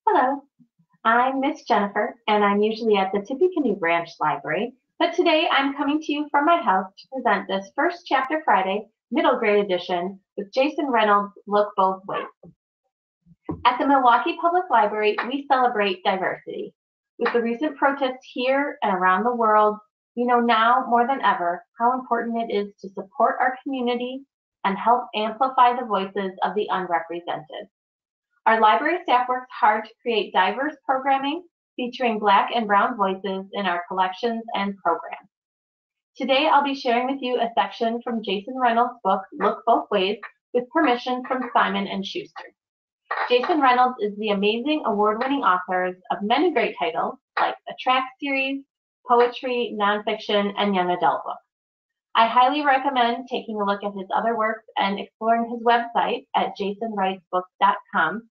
Hello, I'm Miss Jennifer, and I'm usually at the Tippecanoe Branch Library, but today I'm coming to you from my house to present this First Chapter Friday Middle Grade Edition with Jason Reynolds' Look Both Ways. At the Milwaukee Public Library, we celebrate diversity. With the recent protests here and around the world, we know now more than ever how important it is to support our community and help amplify the voices of the unrepresented. Our library staff works hard to create diverse programming featuring Black and Brown voices in our collections and programs. Today I'll be sharing with you a section from Jason Reynolds' book, Look Both Ways, with permission from Simon & Schuster. Jason Reynolds is the amazing award-winning author of many great titles like a track series, poetry, nonfiction, and young adult books. I highly recommend taking a look at his other works and exploring his website at jasonwritesbooks.com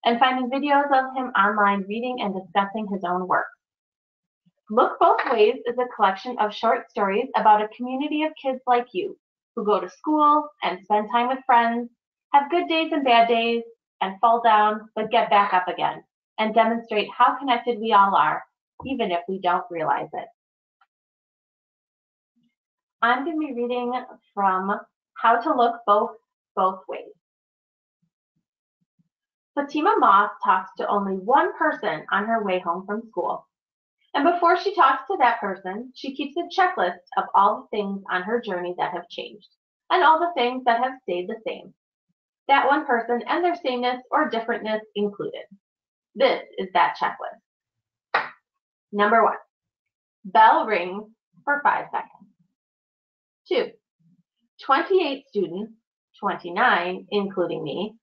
and finding videos of him online reading and discussing his own work. Look Both Ways is a collection of short stories about a community of kids like you who go to school and spend time with friends, have good days and bad days, and fall down but get back up again, and demonstrate how connected we all are, even if we don't realize it. I'm going to be reading from How to Look Both Ways. Fatima Moss talks to only one person on her way home from school. And before she talks to that person, she keeps a checklist of all the things on her journey that have changed, and all the things that have stayed the same. That one person and their sameness or differentness included. This is that checklist. Number 1, bell rings for 5 seconds. 2, 28 students, 29 including me,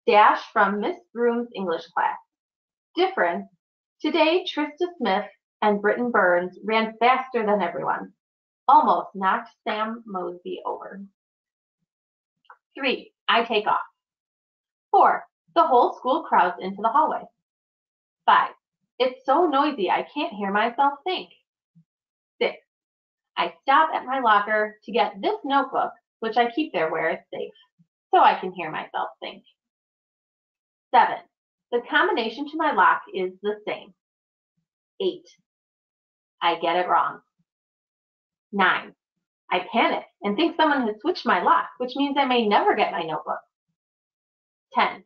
dash from Miss Broom's English class. Difference, today Trista Smith and Britton Burns ran faster than everyone, almost knocked Sam Mosby over. 3, I take off. 4, the whole school crowds into the hallway. 5, it's so noisy I can't hear myself think. 6, I stop at my locker to get this notebook, which I keep there where it's safe, so I can hear myself think. 7, the combination to my lock is the same. 8, I get it wrong. 9, I panic and think someone has switched my lock, which means I may never get my notebook. 10,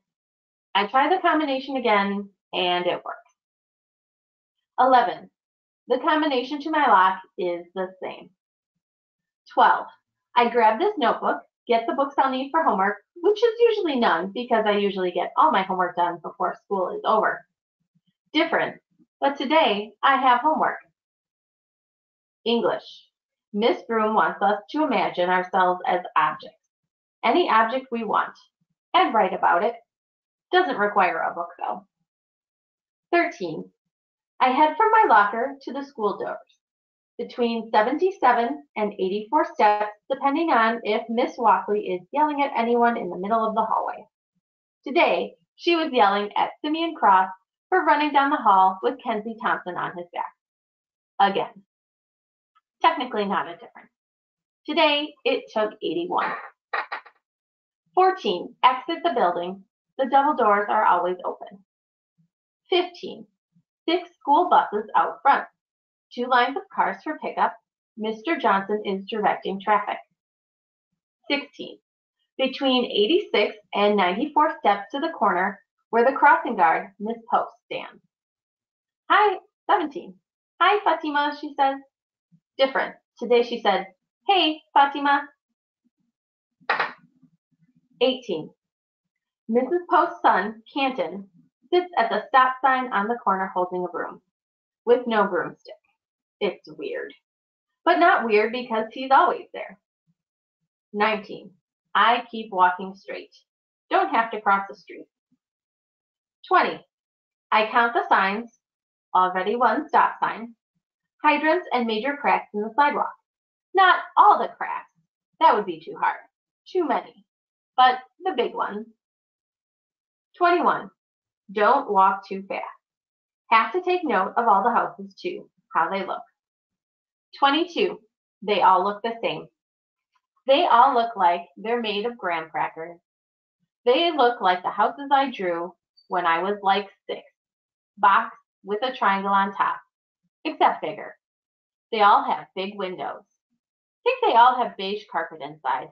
I try the combination again and it works. 11, the combination to my lock is the same. 12, I grab this notebook, get the books I'll need for homework, which is usually none because I usually get all my homework done before school is over. Different, but today I have homework. English. Miss Broom wants us to imagine ourselves as objects. Any object we want, and write about it. Doesn't require a book though. 13. I head from my locker to the school doors. Between 77 and 84 steps, depending on if Miss Walkley is yelling at anyone in the middle of the hallway. Today, she was yelling at Simeon Cross for running down the hall with Kenzie Thompson on his back. Again. Technically not a difference. Today, it took 81. 14. Exit the building. The double doors are always open. 15. 6 school buses out front. 2 lines of cars for pickup. Mr. Johnson is directing traffic. 16. Between 86 and 94 steps to the corner where the crossing guard, Miss Post, stands. Hi, 17. Hi, Fatima, she says. Different. Today she said, hey, Fatima. 18. Mrs. Post's son, Canton, sits at the stop sign on the corner holding a broom, with no broomstick. It's weird. But not weird because he's always there. 19. I keep walking straight. Don't have to cross the street. 20. I count the signs, already one stop sign, hydrants and major cracks in the sidewalk. Not all the cracks. That would be too hard. Too many. But the big ones. 21. Don't walk too fast. Have to take note of all the houses too, how they look. 22. They all look the same. They all look like they're made of graham crackers. They look like the houses I drew when I was like 6. box with a triangle on top, except bigger. They all have big windows. I think they all have beige carpet inside,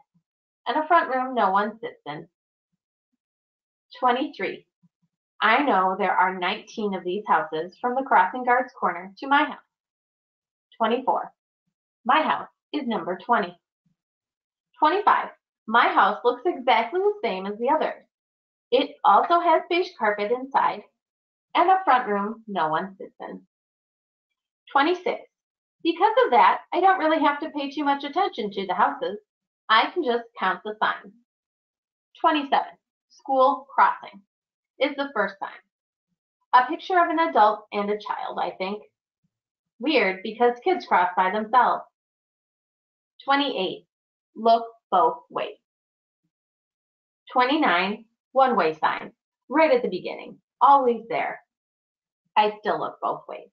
and a front room no one sits in. 23. I know there are 19 of these houses from the crossing guard's corner to my house. 24. My house is number 20. 25. My house looks exactly the same as the others. It also has beige carpet inside and a front room no one sits in. 26. Because of that, I don't really have to pay too much attention to the houses. I can just count the signs. 27. School crossing is the first sign. A picture of an adult and a child, I think. Weird because kids cross by themselves. 28. Look both ways. 29. One-way sign, right at the beginning, always there. I still look both ways.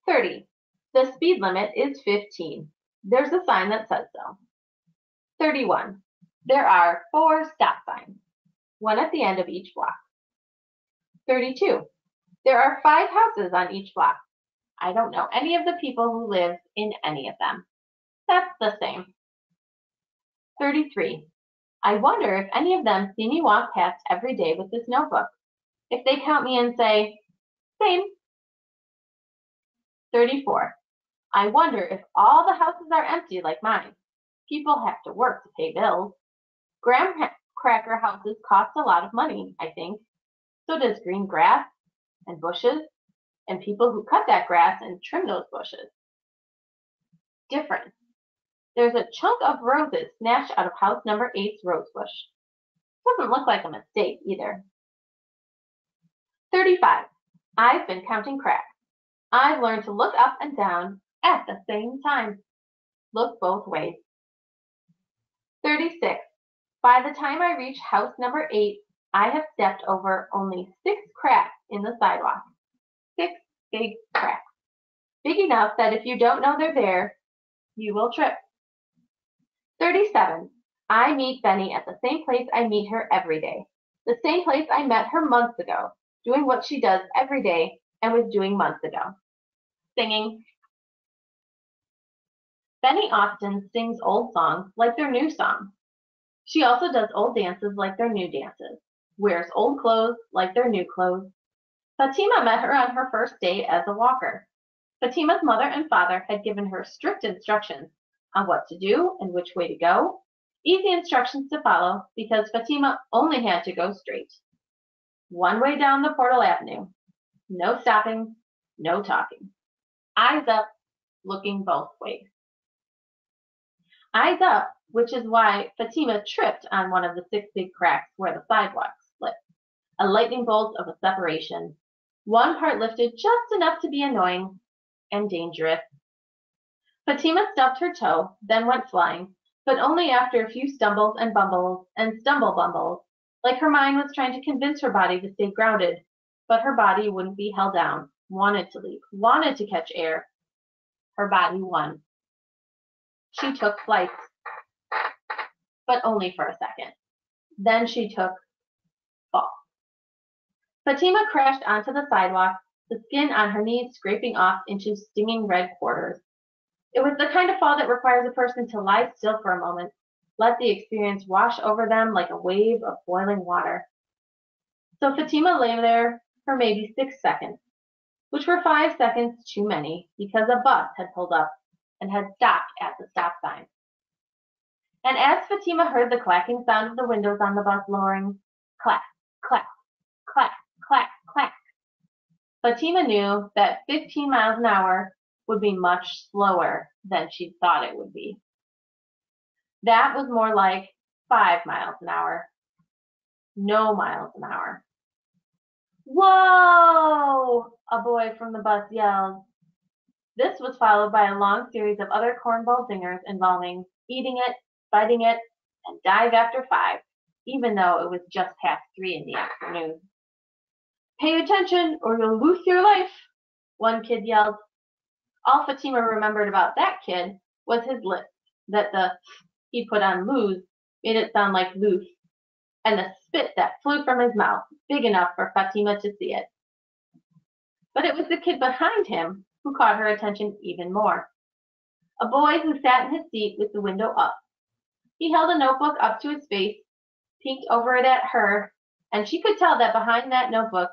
30. The speed limit is 15. There's a sign that says so. 31. There are 4 stop signs, one at the end of each block. 32. There are 5 houses on each block. I don't know any of the people who live in any of them. That's the same. 33. I wonder if any of them see me walk past every day with this notebook. If they count me and say, same. 34. I wonder if all the houses are empty like mine. People have to work to pay bills. Graham cracker houses cost a lot of money, I think. So does green grass and bushes and people who cut that grass and trim those bushes. Difference. There's a chunk of roses snatched out of house number 8's rose bush. Doesn't look like a mistake either. 35. I've been counting cracks. I've learned to look up and down at the same time. Look both ways. 36. By the time I reach house number 8, I have stepped over only 6 cracks in the sidewalk. 6 big cracks. Big enough that if you don't know they're there, you will trip. 37. I meet Benny at the same place I meet her every day. The same place I met her months ago, doing what she does every day and was doing months ago. Singing. Benny Austin sings old songs like they're new songs. She also does old dances like they're new dances, wears old clothes like they're new clothes. Fatima met her on her first date as a walker. Fatima's mother and father had given her strict instructions on what to do and which way to go. Easy instructions to follow because Fatima only had to go straight. One way down the Portal Avenue. No stopping, no talking. Eyes up, looking both ways. Eyes up, which is why Fatima tripped on one of the 6 big cracks where the sidewalk split. A lightning bolt of a separation. One part lifted just enough to be annoying and dangerous. Fatima stubbed her toe, then went flying, but only after a few stumbles and bumbles and stumble bumbles, like her mind was trying to convince her body to stay grounded, but her body wouldn't be held down, wanted to leap, wanted to catch air. Her body won. She took flight, but only for a second. Then she took fall. Fatima crashed onto the sidewalk, the skin on her knees scraping off into stinging red quarters. It was the kind of fall that requires a person to lie still for a moment, let the experience wash over them like a wave of boiling water. So Fatima lay there for maybe 6 seconds, which were 5 seconds too many because a bus had pulled up and had stopped at the stop sign. And as Fatima heard the clacking sound of the windows on the bus lowering, clack, clack, clack, clack, clack, Fatima knew that 15 miles an hour would be much slower than she thought it would be. That was more like 5 miles an hour. No miles an hour. Whoa! A boy from the bus yelled. This was followed by a long series of other cornball zingers involving eating it, biting it, and dive after 5, even though it was just past 3 in the afternoon. Pay attention or you'll lose your life, one kid yelled. All Fatima remembered about that kid was his lip, that the he put on lose made it sound like loose, and the spit that flew from his mouth, big enough for Fatima to see it. But it was the kid behind him who caught her attention even more. A boy who sat in his seat with the window up. He held a notebook up to his face, peeked over it at her, and she could tell that behind that notebook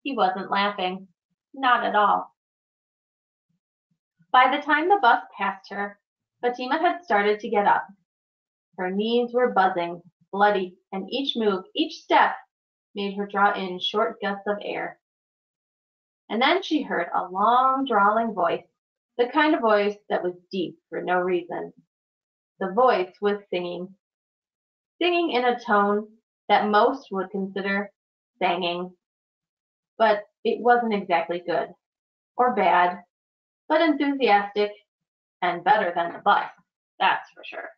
he wasn't laughing. Not at all. By the time the bus passed her, Fatima had started to get up. Her knees were buzzing, bloody, and each move, each step, made her draw in short gusts of air. And then she heard a long, drawling voice, the kind of voice that was deep for no reason. The voice was singing in a tone that most would consider singing. But it wasn't exactly good or bad, but enthusiastic and better than the bus, that's for sure.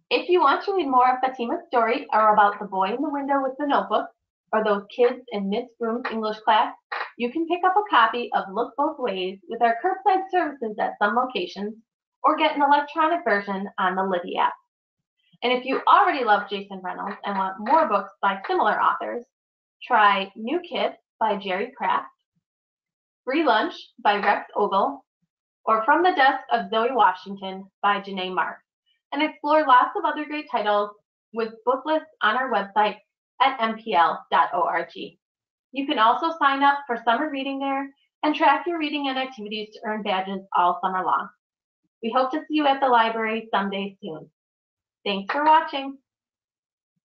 If you want to read more of Fatima's story or about the boy in the window with the notebook, or those kids in Miss Broom's English class, you can pick up a copy of Look Both Ways with our curbside services at some locations, or get an electronic version on the Libby app. And if you already love Jason Reynolds and want more books by similar authors, try New Kid by Jerry Craft, Free Lunch by Rex Ogle, or From the Desk of Zoe Washington by Janae Mark, and explore lots of other great titles with book lists on our website at mpl.org. You can also sign up for summer reading there and track your reading and activities to earn badges all summer long. We hope to see you at the library someday soon. Thanks for watching.